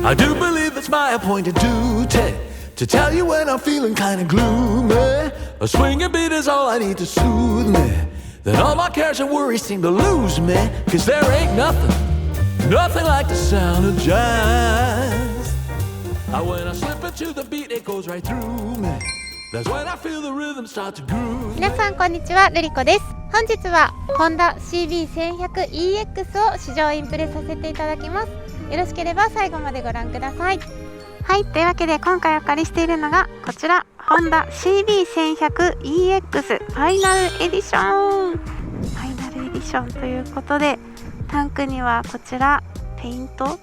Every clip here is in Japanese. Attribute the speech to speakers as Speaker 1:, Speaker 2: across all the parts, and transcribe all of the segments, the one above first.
Speaker 1: I do believe it's my appointed duty to tell you when I'm feeling kinda gloomy. A swinging beat is all I need to soothe me. Then all my cares and worries seem to lose me. Cause there ain't nothing like the sound of jazz. When I slip into the beat it goes right through me. That's when I feel the rhythm start to groove.
Speaker 2: 皆さんこんにちは、ルリコです。本日はホンダ CB1100EX を試乗インプレさせていただきます。よろしければ最後までご覧ください。はい、というわけで今回お借りしているのがこちら、ホンダ CB1100EX ファイナルエディション。ファイナルエディションということで、タンクにはこちらペイントっ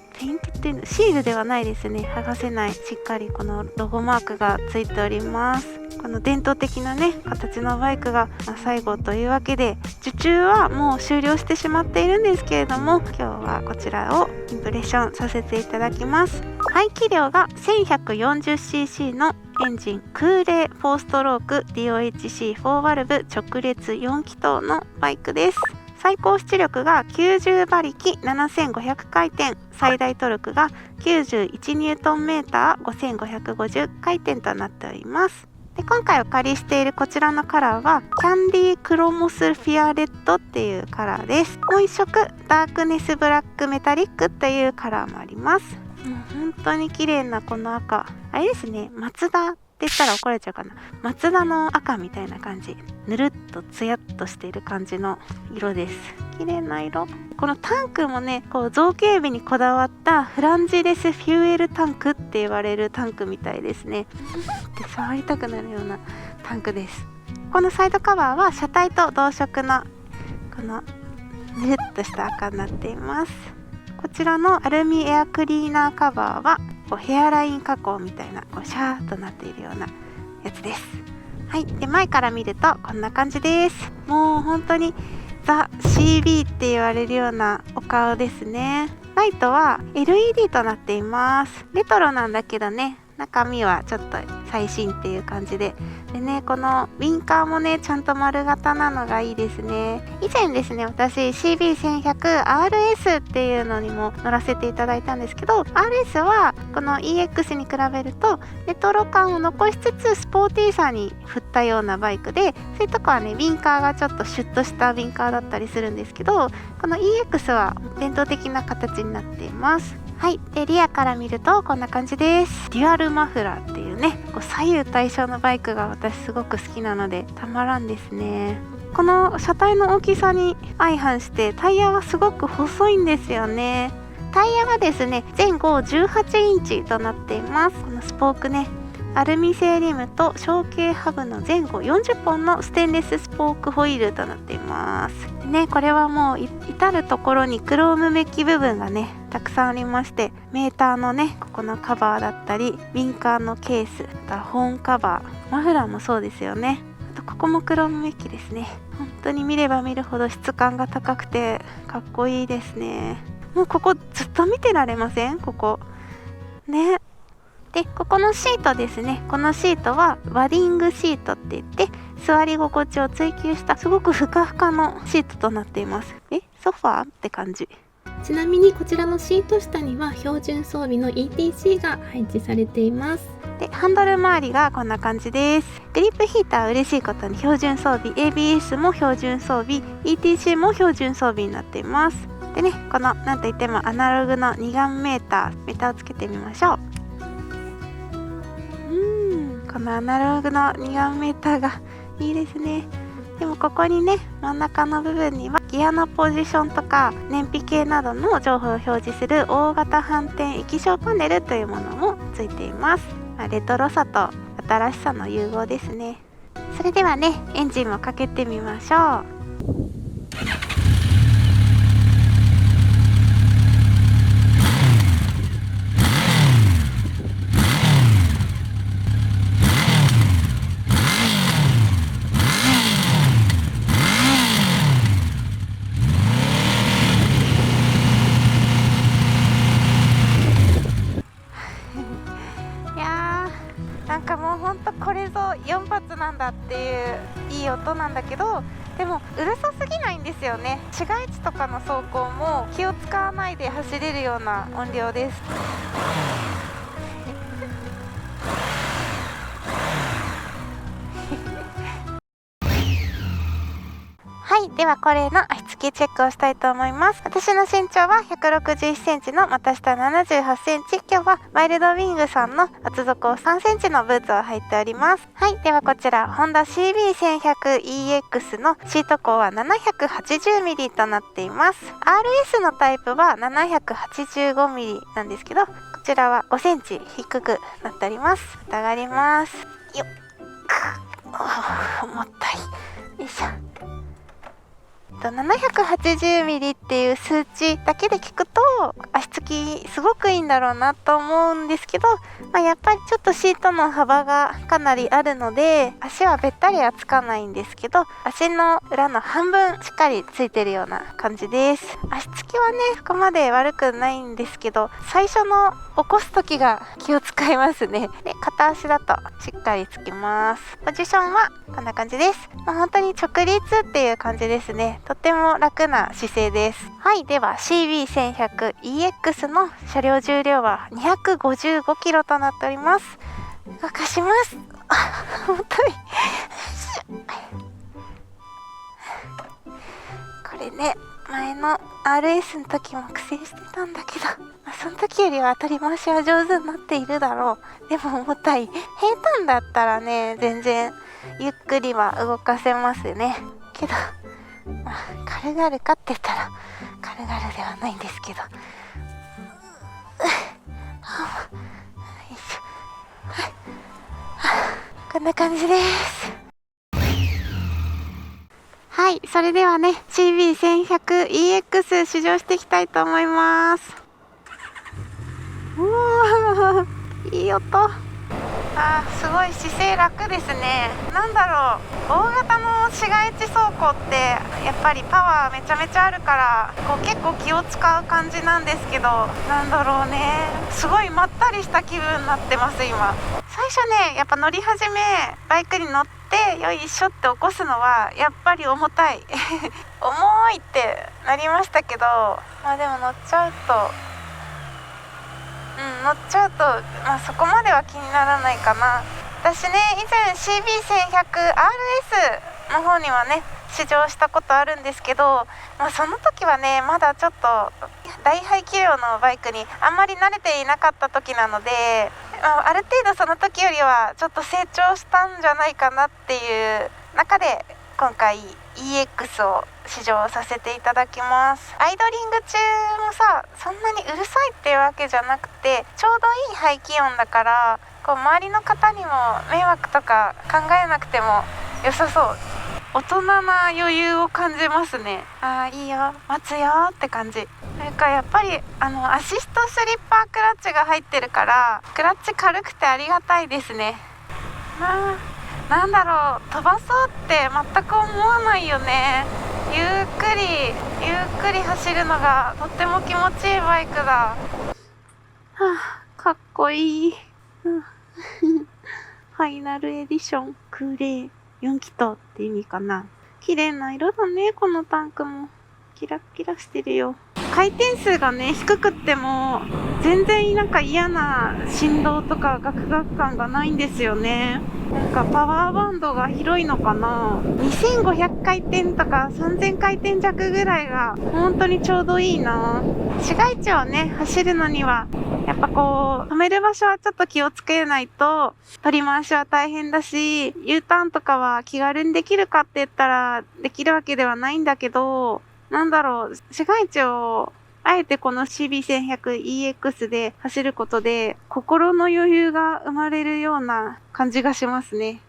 Speaker 2: ていうの、シールではないですね。剥がせない、しっかりこのロゴマークがついております。この伝統的なね形のバイクが、最後というわけで、受注はもう終了してしまっているんですけれども、今日はこちらをインプレッションさせていただきます。排気量が 1140cc のエンジン、空冷4ストローク DOHC4 バルブ直列4気筒のバイクです。最高出力が90馬力7500回転、最大トルクが91ニュートンメーター5550回転となっております。で、今回お借りしているこちらのカラーはキャンディークロモスフィアレッドっていうカラーです。もう一色ダークネスブラックメタリックっていうカラーもあります。もう本当に綺麗なこの赤、あれですね、マツダって言ったら怒られちゃうかな。マツダの赤みたいな感じ、ぬるっとツヤっとしている感じの色です。綺麗な色。このタンクもね、こう造形美にこだわったフランジレスフューエルタンクって言われるタンクみたいですね。って触りたくなるようなタンクです。このサイドカバーは車体と同色のこのぬるっとした赤になっています。こちらのアルミエアクリーナーカバーはこうヘアライン加工みたいな、こうシャーッとなっているようなやつです。はい、で前から見るとこんな感じです。もう本当にザ・ CB って言われるようなお顔ですね。ライトは LED となっています。レトロなんだけどね、中身はちょっと最新っていう感じで、ね、このウィンカーもねちゃんと丸型なのがいいですね。以前ですね、私 CB1100RS っていうのにも乗らせていただいたんですけど、 RS はこの EX に比べるとレトロ感を残しつつスポーティーさに振ったようなバイクで、そういうとこはねウィンカーがちょっとシュッとしたウィンカーだったりするんですけど、この EX は伝統的な形になっています。はい、でリアから見るとこんな感じです。デュアルマフラーっていうね、こう左右対称のバイクが私すごく好きなのでたまらんですね。この車体の大きさに相反してタイヤはすごく細いんですよね。タイヤはですね前後18インチとなっています。このスポークね、アルミ製リムと小径ハブの前後40本のステンレススポークホイールとなっています。でね、これはもう至る所にクロームメッキ部分がねたくさんありまして、メーターのねここのカバーだったり、ウィンカーのケース、あとはホーンカバー、マフラーもそうですよね。あとここもクロームメッキですね。本当に見れば見るほど質感が高くてかっこいいですね。もうここずっと見てられません？ここね。でここのシートですね、このシートはワディングシートって言って、座り心地を追求したすごくふかふかのシートとなっています。ソファーって感じ。
Speaker 3: ちなみにこちらのシート下には標準装備の ETC が配置されています。
Speaker 2: でハンドル周りがこんな感じです。グリップヒーターは嬉しいことに標準装備、 ABS も標準装備、 ETC も標準装備になっています。でね、このなんといってもアナログの二眼メーターをつけてみましょう。このアナログの二眼メーターがいいですね。でもここにね真ん中の部分にはギアのポジションとか燃費計などの情報を表示する大型反転液晶パネルというものもついています。レトロさと新しさの融合ですね。それではねエンジンもかけてみましょう。なんかもうほんとこれぞ4発なんだっていういい音なんだけど、でもうるさすぎないんですよね。市街地とかの走行も気を使わないで走れるような音量です。はい、ではこれの足つきチェックをしたいと思います。私の身長は161センチの股下78センチ。今日はワイルドウィングさんの厚底3センチのブーツを履いております。はい、ではこちらホンダ CB1100EX のシート高は 780mm となっています。RS のタイプは 785mm なんですけど、こちらは5センチ低くなっております。上がります。よっ、重たい。よいしょ。780ミリっていう数値だけで聞くと足つきすごくいいんだろうなと思うんですけど、やっぱりちょっとシートの幅がかなりあるので足はべったりはつかないんですけど、足の裏の半分しっかりついてるような感じです。足つきはねそこまで悪くないんですけど、最初の起こす時が気を使いますね。で、片足だとしっかりつきます。ポジションはこんな感じです。本当に直立っていう感じですね。とっても楽な姿勢です。はい、では CB1100EX の車両重量は 255kg となっております。動かします。重たい。これね、前の RS の時も苦戦してたんだけど、その時よりは取り回しは上手になっているだろう。でも重たい。平坦だったらね、全然ゆっくりは動かせますね。けど軽々かって言ったら軽々ではないんですけど、こんな感じです。はい、それではね CB1100EX 試乗していきたいと思います。いい音。すごい姿勢楽ですね。なんだろう、大型の市街地走行ってやっぱりパワーめちゃめちゃあるから結構気を使う感じなんですけど、なんだろうね、すごいまったりした気分になってます今。最初ねやっぱ乗り始めバイクに乗ってよいしょって起こすのはやっぱり重たい重いってなりましたけど、でも乗っちゃうとそこまでは気にならないかな。私ね以前 CB1100RS の方にはね試乗したことあるんですけど、その時はねまだちょっと大排気量のバイクにあんまり慣れていなかった時なので、ある程度その時よりはちょっと成長したんじゃないかなっていう中で今回 EX を試乗させていただきます。アイドリング中もさそんなにうるさいっていうわけじゃなくてちょうどいい排気音だから周りの方にも迷惑とか考えなくても良さそう。大人な余裕を感じますね。いいよ待つよって感じ。なんかやっぱりアシストスリッパークラッチが入ってるからクラッチ軽くてありがたいですね。なんだろう、飛ばそうって全く思わないよね。ゆっくり走るのがとっても気持ちいいバイクだ。かっこいい。ファイナルエディション空冷4気筒って意味かな。綺麗な色だね。このタンクもキラッキラしてるよ。回転数がね低くっても全然なんか嫌な振動とかガクガク感がないんですよね。なんかパワーバンドが広いのかな。2500回転とか3000回転弱ぐらいが本当にちょうどいいな。市街地をね走るのにはやっぱ止める場所はちょっと気をつけないと取り回しは大変だし、U ターンとかは気軽にできるかって言ったらできるわけではないんだけど、なんだろう、市街地をあえてこの CB1100EX で走ることで心の余裕が生まれるような感じがしますね。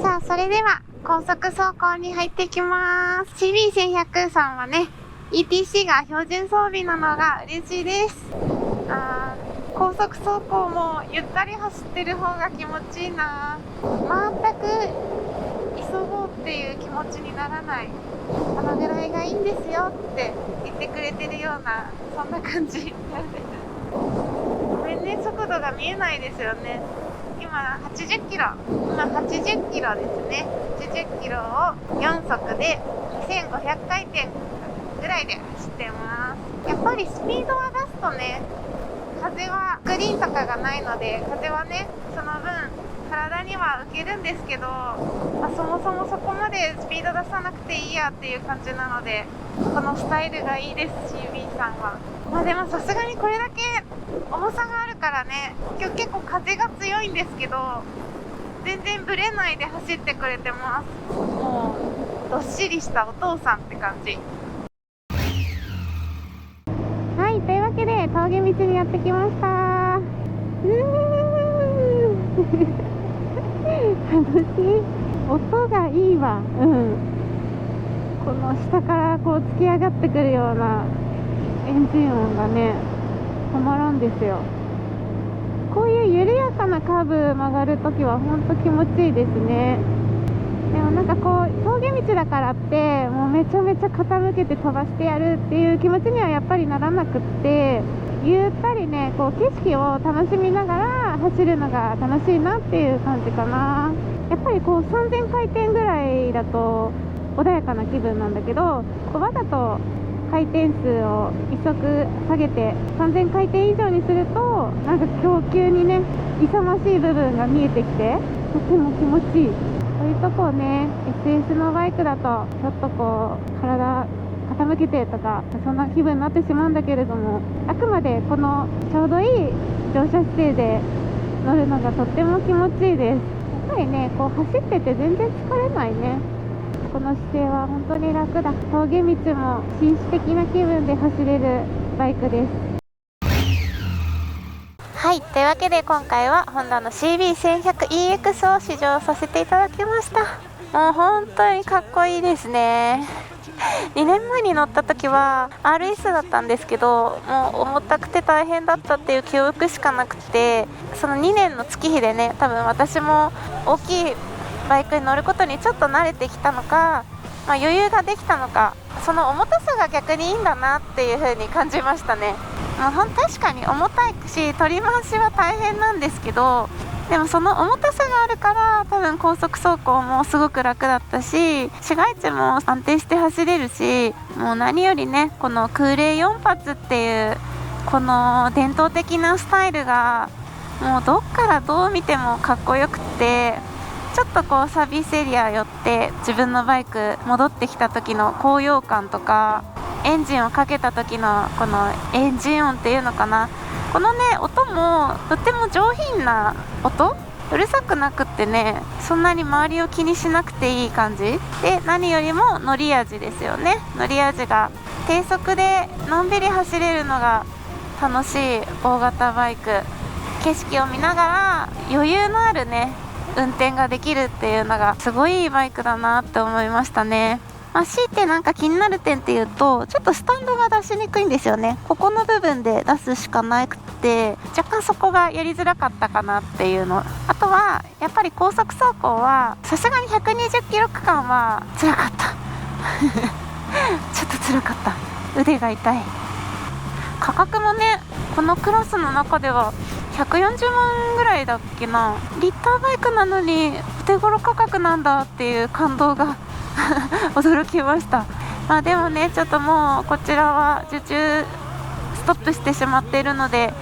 Speaker 2: さあそれでは高速走行に入っていきます。 CB1100 さんはね ETC が標準装備なのが嬉しいです。高速走行もゆったり走ってる方が気持ちいいな。全く急ごうっていう気持ちにならない。このぐらいがいいんですよって言ってくれてるようなそんな感じ。ごめんね、速度が見えないですよね。今80キロですね。80キロを4速で2500回転ぐらいで走ってます。やっぱりスピードは出すとね、風はグリーンとかがないので風はねその分体には受けるんですけど、そもそもそこまでスピード出さなくていいやっていう感じなので、このスタイルがいいです CB さんは。でもさすがにこれだけ重さがあるからね、今日結構風が強いんですけど全然ブレないで走ってくれてます。もうどっしりしたお父さんって感じ。はい、というわけで峠道にやってきました。楽しい。音がいいわ。この下からこう突き上がってくるようなエンジン音がね、たまらんですよ。こういう緩やかなカーブ曲がるときはほんと気持ちいいですね。でもなんかこう峠道だからってもうめちゃめちゃ傾けて飛ばしてやるっていう気持ちにはやっぱりならなくって、ゆったりねこう景色を楽しみながら走るのが楽しいなっていう感じかな。やっぱりこう3000回転ぐらいだと穏やかな気分なんだけど、こうわざと回転数を1速下げて3000回転以上にするとなんか供給にね勇ましい部分が見えてきてとても気持ちいい。そういうとこをね SS のバイクだとちょっとこう体傾けてとかそんな気分になってしまうんだけれども、あくまでこのちょうどいい乗車姿勢で乗るのがとっても気持ちいいです。やっぱりねこう走ってて全然疲れないね。この姿勢は本当に楽だ。峠道も紳士的な気分で走れるバイクです。はい、というわけで今回はホンダの CB1100EX を試乗させていただきました。もう本当にかっこいいですね。2年前に乗った時は RS だったんですけど、もう重たくて大変だったっていう記憶しかなくて、その2年の月日でね、多分私も大きいバイクに乗ることにちょっと慣れてきたのか、余裕ができたのか、その重たさが逆にいいんだなっていう風に感じましたね。確かに重たいし取り回しは大変なんですけど、でもその重たさがあるから多分高速走行もすごく楽だったし、市街地も安定して走れるし、もう何よりねこの空冷4発っていうこの伝統的なスタイルがもうどっからどう見てもかっこよくて、ちょっとこうサービスエリア寄って自分のバイク戻ってきた時の高揚感とか、エンジンをかけた時のこのエンジン音っていうのかな、このね音もとっても上品な音、うるさくなくってね、そんなに周りを気にしなくていい感じで、何よりも乗り味ですよね。乗り味が低速でのんびり走れるのが楽しい大型バイク、景色を見ながら余裕のあるね運転ができるっていうのがすごいいいバイクだなって思いましたね。強いてなんか気になる点っていうと、ちょっとスタンドが出しにくいんですよね。ここの部分で出すしかなくて、若干そこがやりづらかったかなっていうの。あとはやっぱり高速走行はさすがに120キロ区間は辛かったちょっと辛かった。腕が痛い。価格もねこのクラスの中では140万ぐらいだっけな。リッターバイクなのにお手頃価格なんだっていう感動が驚きました。でもねちょっともうこちらは受注ストップしてしまっているので、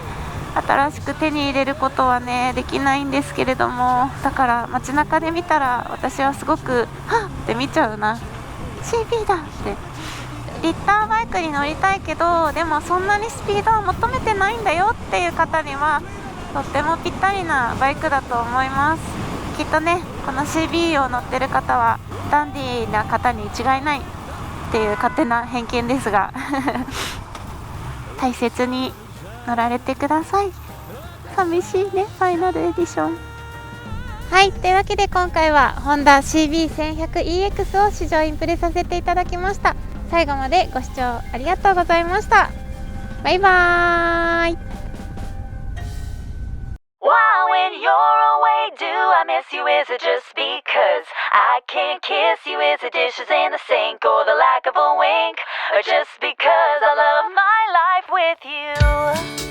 Speaker 2: 新しく手に入れることはねできないんですけれども、だから街中で見たら私はすごくはっって見ちゃうな。 CB だって。リッターバイクに乗りたいけどでもそんなにスピードを求めてないんだよっていう方にはとってもぴったりなバイクだと思います。きっとねこの CB を乗ってる方はダンディーな方に違いないっていう勝手な偏見ですが大切に乗られてください。寂しいねファイナルエディション。はい、というわけで今回はホンダ CB1100EX を試乗インプレさせていただきました。最後までご視聴ありがとうございました。バイバーイ。
Speaker 4: Wow, when you're away, do I miss you? Is it just because I can't kiss you? Is it dishes in the sink or the lack of a wink? Or just because I love my life with you?